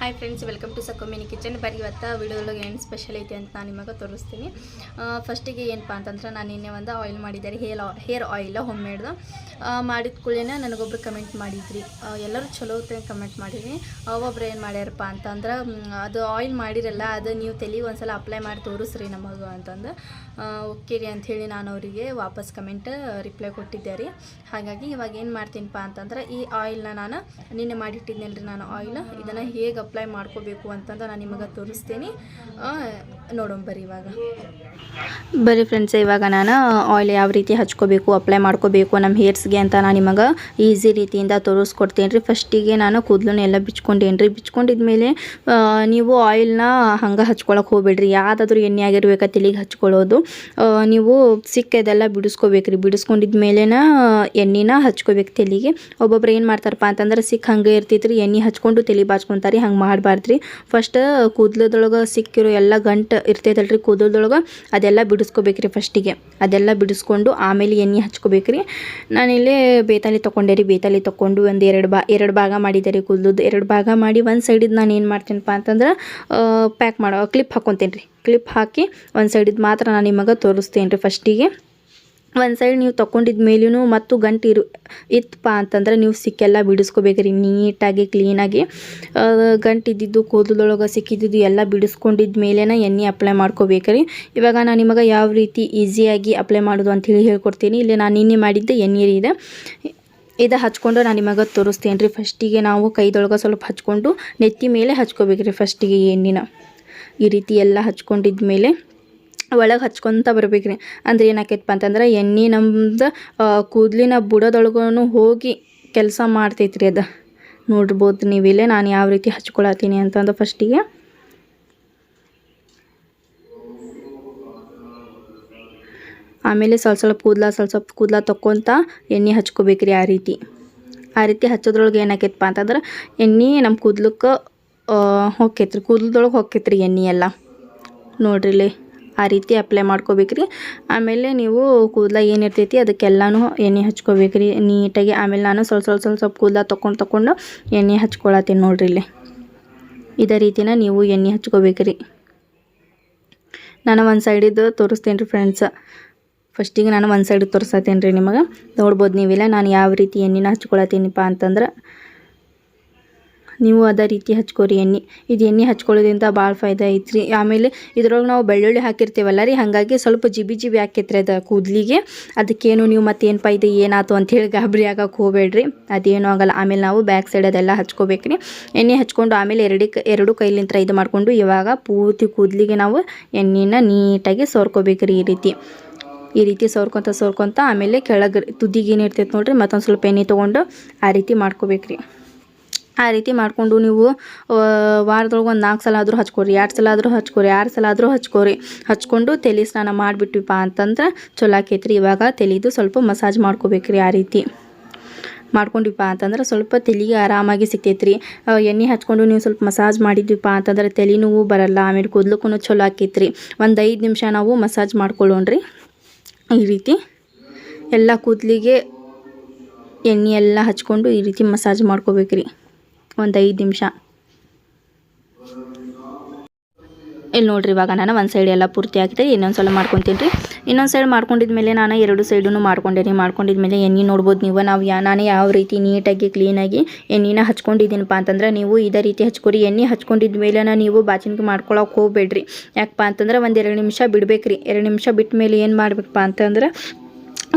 Hi friends, welcome to Sakko mini kitchen. ಬರೀ ಇವತ್ತು ವಿಡಿಯೋದೊಳಗೆ ಏನು ಸ್ಪೆಷಲ್ ಐತೆ ಅಂತ ನಾನು ನಿಮಗೆ ತೋರಿಸ್ತೀನಿ. ಫಸ್ಟಿಗೆ ಏನಪ್ಪ ಅಂತಂದ್ರೆ ನಾನು ನಿನ್ನೆ ಒಂದು ಆಯಿಲ್ ಮಾಡಿದ್ದಾರೆ, ಹೇರ್ ಆಯಿಲ್ ಹೋಮ್ ಮೇಡ್ದು. ಮಾಡಿದ ಕೂಡಲೇ ನನಗೊಬ್ರು ಕಮೆಂಟ್ ಮಾಡಿದ್ರಿ, ಎಲ್ಲರೂ ಚಲೋ ಕಮೆಂಟ್ ಮಾಡಿದ್ರಿ. ಒಬ್ಬರು ಏನು ಮಾಡ್ಯಾರಪ್ಪ ಅಂತಂದ್ರೆ, ಅದು ಆಯಿಲ್ ಮಾಡಿರಲ್ಲ, ಅದು ನೀವು ತಲೆಗೆ ಒಂದ್ಸಲ ಅಪ್ಲೈ ಮಾಡಿ ತೋರಿಸ್ರಿ ನಮಗೆ ಅಂತಂದು ಓಕೆ ರೀ ಅಂಥೇಳಿ ನಾನು ಅವರಿಗೆ ವಾಪಸ್ ಕಮೆಂಟ್ ರಿಪ್ಲೈ ಕೊಟ್ಟಿದ್ದೆ ರೀ. ಹಾಗಾಗಿ ಇವಾಗ ಏನು ಮಾಡ್ತೀನಪ್ಪ ಅಂತಂದ್ರೆ, ಈ ಆಯಿಲ್ನ ನಾನು ನಿನ್ನೆ ಮಾಡಿಟ್ಟಿದ್ನಲ್ರಿ ನಾನು ಆಯಿಲ್, ಇದನ್ನು ಹೇಗೆ ಅಪ್ಲೈ ಮಾಡ್ಕೋಬೇಕು ಅಂತಂದು ನಾನು ನಿಮಗೆ ತೋರಿಸ್ತೀನಿ. ನೋಡೋಣ ಬರ್ರಿ. ಬರೀ ಫ್ರೆಂಡ್ಸ್, ಇವಾಗ ನಾನು ಆಯಿಲ್ ಯಾವ ರೀತಿ ಹಚ್ಕೋಬೇಕು, ಅಪ್ಲೈ ಮಾಡ್ಕೋಬೇಕು ನಮ್ಮ ಹೇರ್ಸ್ಗೆ ಅಂತ ನಾನು ನಿಮಗೆ ಈಸಿ ರೀತಿಯಿಂದ ತೋರಿಸ್ಕೊಡ್ತೀನಿ ರೀ. ಫಸ್ಟಿಗೆ ನಾನು ಕೂದಲನ್ನ ಎಲ್ಲ ಬಿಚ್ಕೊಂಡೇನಿ ರೀ. ಬಿಚ್ಕೊಂಡಿದ್ಮೇಲೆ ನೀವು ಆಯಿಲ್ನ ಹಂಗೆ ಹಚ್ಕೊಳಕ್ಕೆ ಹೋಗ್ಬೇಡ್ರಿ. ಯಾವುದಾದ್ರೂ ಎಣ್ಣೆ ಆಗಿರ್ಬೇಕು ತಲೆಗೆ ಹಚ್ಕೊಳ್ಳೋದು. ನೀವು ಸಿಕ್ಕದೆಲ್ಲ ಬಿಡಿಸ್ಕೋಬೇಕ್ರಿ. ಬಿಡಿಸ್ಕೊಂಡಿದ್ಮೇಲೆ ಎಣ್ಣೆನ ಹಚ್ಕೋಬೇಕು ತಲೆಗೆ. ಒಬ್ಬೊಬ್ರು ಏನು ಮಾಡ್ತಾರಪ್ಪ ಅಂತಂದ್ರೆ, ಸಿಕ್ಕ ಹಂಗೆ ಇರ್ತೈತ್ರಿ, ಎಣ್ಣೆ ಹಚ್ಕೊಂಡು ತಲೆ ಬಾಚ್ಕೊತಾರೆ. ಹಂಗೆ ಮಾಡಬಾರ್ದ್ರಿ. ಫಸ್ಟ್ ಕೂದಲದೊಳಗೆ ಸಿಕ್ಕಿರೋ ಎಲ್ಲ ಗಂಟು ಇರ್ತೈತಲ್ರಿ ಕೂದಲದೊಳಗೆ, ಅದೆಲ್ಲ ಬಿಡಿಸ್ಕೋಬೇಕ್ರಿ. ಫಸ್ಟಿಗೆ ಅದೆಲ್ಲ ಬಿಡಿಸ್ಕೊಂಡು ಆಮೇಲೆ ಎಣ್ಣೆ ಹಚ್ಕೋಬೇಕ್ರಿ. ನಾನಿಲ್ಲಿ ಬೇತಾಲಿ ತೊಗೊಂಡೆ ರೀ. ಬೇತಾಲಿ ತೊಗೊಂಡು ಒಂದು ಎರಡು ಭಾಗ ಮಾಡಿದೆ ರೀ ಕೂದಲದ್ದು. 2 ಭಾಗ ಮಾಡಿ ಒಂದು ಸೈಡಿದ್ದು ನಾನು ಏನು ಮಾಡ್ತೀನಪ್ಪ ಅಂತಂದ್ರೆ, ಕ್ಲಿಪ್ ಹಾಕ್ಕೊತೀನಿ ರೀ. ಕ್ಲಿಪ್ ಹಾಕಿ ಒಂದು ಸೈಡಿದ್ದು ಮಾತ್ರ ನಾನು ನಿಮಗೆ ತೋರಿಸ್ತೇನೆ ರೀ. ಫಸ್ಟಿಗೆ ಒಂದು ಸೈಡ್ ನೀವು ತೊಗೊಂಡಿದ್ದ ಮೇಲೂ ಮತ್ತು ಗಂಟು ಇತ್ತಪ್ಪ ಅಂತಂದ್ರೆ ನೀವು ಸಿಕ್ಕೆಲ್ಲ ಬಿಡಿಸ್ಕೋಬೇಕ್ರಿ ನೀಟಾಗಿ ಕ್ಲೀನಾಗಿ. ಗಂಟು ಇದ್ದಿದ್ದು ಕೂದಲೊಳಗೆ ಸಿಕ್ಕಿದ್ದು ಎಲ್ಲ ಬಿಡಿಸ್ಕೊಂಡಿದ್ದ ಮೇಲೇ ಎಣ್ಣೆ ಅಪ್ಲೈ ಮಾಡ್ಕೋಬೇಕ್ರಿ. ಇವಾಗ ನಾನು ನಿಮಗೆ ಯಾವ ರೀತಿ ಈಸಿಯಾಗಿ ಅಪ್ಲೈ ಮಾಡೋದು ಅಂಥೇಳಿ ಹೇಳ್ಕೊಡ್ತೀನಿ. ಇಲ್ಲಿ ನಾನು ನಿನ್ನೆ ಮಾಡಿದ್ದೆ ಎಣ್ಣೆ ಇದೆ. ಇದು ಹಚ್ಕೊಂಡು ನಾನು ನಿಮಗೆ ತೋರಿಸ್ತೇನೆ ರೀ. ಫಸ್ಟಿಗೆ ನಾವು ಕೈದೊಳಗೆ ಸ್ವಲ್ಪ ಹಚ್ಕೊಂಡು ನೆತ್ತಿ ಮೇಲೆ ಹಚ್ಕೋಬೇಕ್ರಿ. ಫಸ್ಟಿಗೆ ಎಣ್ಣೆನ ಈ ರೀತಿ ಎಲ್ಲ ಹಚ್ಕೊಂಡಿದ್ದ ಮೇಲೆ ಒಳಗೆ ಹಚ್ಕೊತ ಬರ್ಬೇಕ್ರಿ. ಅಂದ್ರೆ ಏನಾಕೈತಪ್ಪ ಅಂತಂದ್ರೆ, ಎಣ್ಣೆ ನಮ್ದು ಕೂದಲಿನ ಬುಡದೊಳಗೂ ಹೋಗಿ ಕೆಲಸ ಮಾಡ್ತೈತ್ರಿ. ಅದು ನೋಡ್ಬೋದು ನೀವಿಲ್ಲೇ ನಾನು ಯಾವ ರೀತಿ ಹಚ್ಕೊಳತ್ತೀನಿ ಅಂತಂದು. ಫಸ್ಟಿಗೆ ಆಮೇಲೆ ಸ್ವಲ್ಪ ಕೂದಲ ತೊಗೊತ ಎಣ್ಣೆ ಹಚ್ಕೋಬೇಕ್ರಿ. ಆ ರೀತಿ ಹಚ್ಚೋದ್ರೊಳಗೆ ಏನಾಕೈತಪ್ಪ ಅಂತಂದ್ರೆ, ಎಣ್ಣೆ ನಮ್ಮ ಕೂದಲಕ್ಕೆ ಹೊಕ್ಕೈತ್ರಿ, ಕೂದಲದೊಳಗೆ ಹೊಕ್ಕೈತ್ರಿ ಎಣ್ಣೆ ಎಲ್ಲ. ನೋಡ್ರಿ ಇಲ್ಲಿ ಆ ರೀತಿ ಅಪ್ಲೈ ಮಾಡ್ಕೋಬೇಕ್ರಿ. ಆಮೇಲೆ ನೀವು ಕೂದಲ ಏನಿರ್ತೈತಿ ಅದಕ್ಕೆಲ್ಲನೂ ಎಣ್ಣೆ ಹಚ್ಕೋಬೇಕ್ರಿ ನೀಟಾಗಿ. ಆಮೇಲೆ ನಾನು ಸ್ವಲ್ಪ ಕೂದಲ ತೊಗೊಂಡು ಎಣ್ಣೆ ಹಚ್ಕೊಳತ್ತೀನಿ. ನೋಡ್ರಿ ಇಲ್ಲಿ ಇದೇ ರೀತಿನ ನೀವು ಎಣ್ಣೆ ಹಚ್ಕೋಬೇಕ್ರಿ. ನಾನು ಒಂದು ಸೈಡಿದ್ದು ತೋರಿಸ್ತೇನೆ ರೀ ಫ್ರೆಂಡ್ಸ್. ಫಸ್ಟಿಗೆ ನಾನು ಒಂದು ಸೈಡ್ ತೋರಿಸತ್ತೇನೆ ರೀ ನಿಮಗೆ. ನೋಡ್ಬೋದು ನೀವಿಲ್ಲ ನಾನು ಯಾವ ರೀತಿ ಎಣ್ಣೆನ ಹಚ್ಕೊಳತ್ತೀನಿಪ್ಪ ಅಂತಂದ್ರೆ, ನೀವು ಅದೇ ರೀತಿ ಹಚ್ಕೋರಿ ಎಣ್ಣೆ. ಇದು ಎಣ್ಣೆ ಹಚ್ಕೊಳ್ಳೋದ್ರಿಂದ ಭಾಳ ಫಾಯ್ದೆ ಐತ್ರಿ. ಆಮೇಲೆ ಇದ್ರೊಳಗೆ ನಾವು ಬೆಳ್ಳುಳ್ಳಿ ಹಾಕಿರ್ತೀವಲ್ಲ ರೀ, ಹಾಗಾಗಿ ಸ್ವಲ್ಪ ಜಿಬಿ ಆಕೈತ್ರಿ ಅದು ಕೂದಲಿಗೆ. ಅದಕ್ಕೇನು ನೀವು ಮತ್ತೇನಪ್ಪ ಇದು ಏನಾಯ್ತು ಅಂಥೇಳಿ ಗಾಬರಿ ಆಗಕ್ಕೆ ಹೋಗಬೇಡ್ರಿ, ಅದೇನೂ ಆಗಲ್ಲ. ಆಮೇಲೆ ನಾವು ಬ್ಯಾಕ್ ಸೈಡ್ ಅದೆಲ್ಲ ಹಚ್ಕೋಬೇಕ್ರಿ. ಎಣ್ಣೆ ಹಚ್ಕೊಂಡು ಆಮೇಲೆ ಎರಡು ಕೈಲಿಂದ ಇದು ಮಾಡಿಕೊಂಡು ಇವಾಗ ಪೂರ್ತಿ ಕೂದಲಿಗೆ ನಾವು ಎಣ್ಣೆನ ನೀಟಾಗಿ ಸೋರ್ಕೋಬೇಕ್ರಿ. ಈ ರೀತಿ ಸೋರ್ಕೊತ ಆಮೇಲೆ ಕೆಳಗೆ ತುದಿಗೆ ಏನಿರ್ತೈತೆ ನೋಡ್ರಿ, ಮತ್ತೊಂದು ಸ್ವಲ್ಪ ಎಣ್ಣೆ ತೊಗೊಂಡು ಆ ರೀತಿ ಮಾಡ್ಕೋಬೇಕ್ರಿ. ಆ ರೀತಿ ಮಾಡಿಕೊಂಡು ನೀವು ವಾರದೊಳಗೆ ಒಂದು 4 ಸಲ ಆದರೂ ಹಚ್ಕೊರಿ, 2 ಸಲ ಆದರೂ ಹಚ್ಕೊರಿ, 6 ಸಲ ಆದರೂ ಹಚ್ಕೊಂಡು ತಲೆ ಸ್ನಾನ ಮಾಡಿಬಿಟ್ವಿಪ್ಪ ಅಂತಂದ್ರೆ ಚಲೋ ಆಕೈತ್ರಿ. ಇವಾಗ ತಲೆದು ಸ್ವಲ್ಪ ಮಸಾಜ್ ಮಾಡ್ಕೋಬೇಕ್ರಿ. ಆ ರೀತಿ ಮಾಡ್ಕೊಂಡಿಪ್ಪ ಅಂತಂದ್ರೆ ಸ್ವಲ್ಪ ತಲೆಗೆ ಆರಾಮಾಗಿ ಸಿಗ್ತೈತ್ರಿ. ಎಣ್ಣೆ ಹಚ್ಕೊಂಡು ನೀವು ಸ್ವಲ್ಪ ಮಸಾಜ್ ಮಾಡಿದ್ವಿಪ್ಪ ಅಂತಂದ್ರೆ ತಲೆ ನೋವು ಬರಲ್ಲ. ಆಮೇಲೆ ಕೂದಲಕ್ಕೂ ಚಲೋ ಆಕೈತ್ರಿ. ಒಂದು 5 ನಿಮಿಷ ನಾವು ಮಸಾಜ್ ಮಾಡ್ಕೊಳ್ಳೋಣ್ರಿ. ಈ ರೀತಿ ಎಲ್ಲ ಕೂದಲಿಗೆ ಎಣ್ಣೆ ಎಲ್ಲ ಹಚ್ಕೊಂಡು ಈ ರೀತಿ ಮಸಾಜ್ ಮಾಡ್ಕೋಬೇಕ್ರಿ ಒಂದು 5 ನಿಮಿಷ. ಇಲ್ಲಿ ನೋಡ್ರಿ, ಇವಾಗ ನಾನು ಒಂದು ಸೈಡ್ ಎಲ್ಲ ಪೂರ್ತಿ ಆಗಿದೆ. ಇನ್ನೊಂದು ಸಲ ಮಾಡ್ಕೊತೀನಿ ರೀ. ಇನ್ನೊಂದು ಸೈಡ್ ಮಾಡ್ಕೊಂಡಿದ್ಮೇಲೆ ನಾನು 2 ಸೈಡೂ ಮಾಡ್ಕೊಂಡಿದ್ಮೇಲೆ ಎಣ್ಣೆ ನೋಡ್ಬೋದು ನೀವು. ನಾನು ಯಾವ ರೀತಿ ನೀಟಾಗಿ ಕ್ಲೀನಾಗಿ ಎಣ್ಣೆನ ಹಚ್ಕೊಂಡಿದ್ದೀನಪ್ಪ ಅಂತಂದ್ರೆ, ನೀವು ಇದೇ ರೀತಿ ಹಚ್ಕೊರಿ. ಎಣ್ಣೆ ಹಚ್ಕೊಂಡಿದ್ಮೇಲೆ ನೀವು ಬಾಚಿನ್ಗೆ ಮಾಡ್ಕೊಳಕ್ಕೆ ಹೋಗ್ಬೇಡ್ರಿ. ಯಾಕಪ್ಪ ಅಂತಂದ್ರೆ ಒಂದು 2 ನಿಮಿಷ ಬಿಡಬೇಕ್ರಿ. 2 ನಿಮಿಷ ಬಿಟ್ಟ ಮೇಲೆ ಏನು ಮಾಡ್ಬೇಕಪ್ಪ ಅಂತಂದ್ರೆ,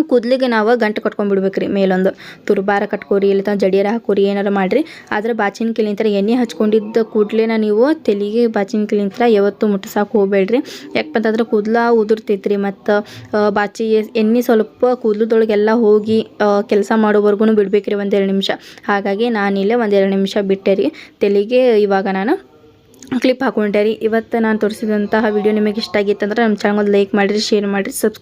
ಕೂದಲಿಗೆ ನಾವು ಗಂಟು ಕಟ್ಕೊಂಡ್ಬಿಡ್ಬೇಕ್ರಿ. ಮೇಲೊಂದು ತುರ್ಬಾರ ಕಟ್ಕೋರಿ, ಇಲ್ಲ ಜಡಿಯರ ಹಾಕೋರಿ, ಏನಾರ ಮಾಡಿರಿ. ಆದರೆ ಬಾಚಿನ ಕಿಲಿಂತರ ಎಣ್ಣೆ ಹಚ್ಕೊಂಡಿದ್ದ ಕೂದಲೇನ ನೀವು ತಲೆಗೆ ಬಾಚಿನ ಕಿಲಿಂತರ ಯಾವತ್ತೂ ಮುಟ್ಟಿಸಕ್ಕೆ ಹೋಗ್ಬೇಡ್ರಿ. ಯಾಕಪ್ಪ ಅಂತಂದ್ರೆ ಕೂದಲ ಉದುರ್ತೈತ್ರಿ. ಮತ್ತು ಬಾಚಿ ಎಣ್ಣೆ ಸ್ವಲ್ಪ ಕೂದಲದೊಳಗೆಲ್ಲ ಹೋಗಿ ಕೆಲಸ ಮಾಡೋವರೆಗೂ ಬಿಡ್ಬೇಕ್ರಿ ಒಂದು 2 ನಿಮಿಷ. ಹಾಗಾಗಿ ನಾನಿಲ್ಲೇ ಒಂದು 2 ನಿಮಿಷ ಬಿಟ್ಟೆ ರೀ ತಲೆಗೆ. ಇವಾಗ ನಾನು ಕ್ಲಿಪ್ ಹಾಕೊಂಡೆ ರೀ. ಇವತ್ತು ನಾನು ತೋರಿಸಿದಂತಹ ವಿಡಿಯೋ ನಿಮಗೆ ಇಷ್ಟ ಆಗಿತ್ತಂದ್ರೆ ನಮ್ಮ ಚಾನಲ್ ಲೈಕ್ ಮಾಡಿರಿ, ಶೇರ್ ಮಾಡಿರಿ, ಸಬ್ಸ್ಕ್ರೈಬ್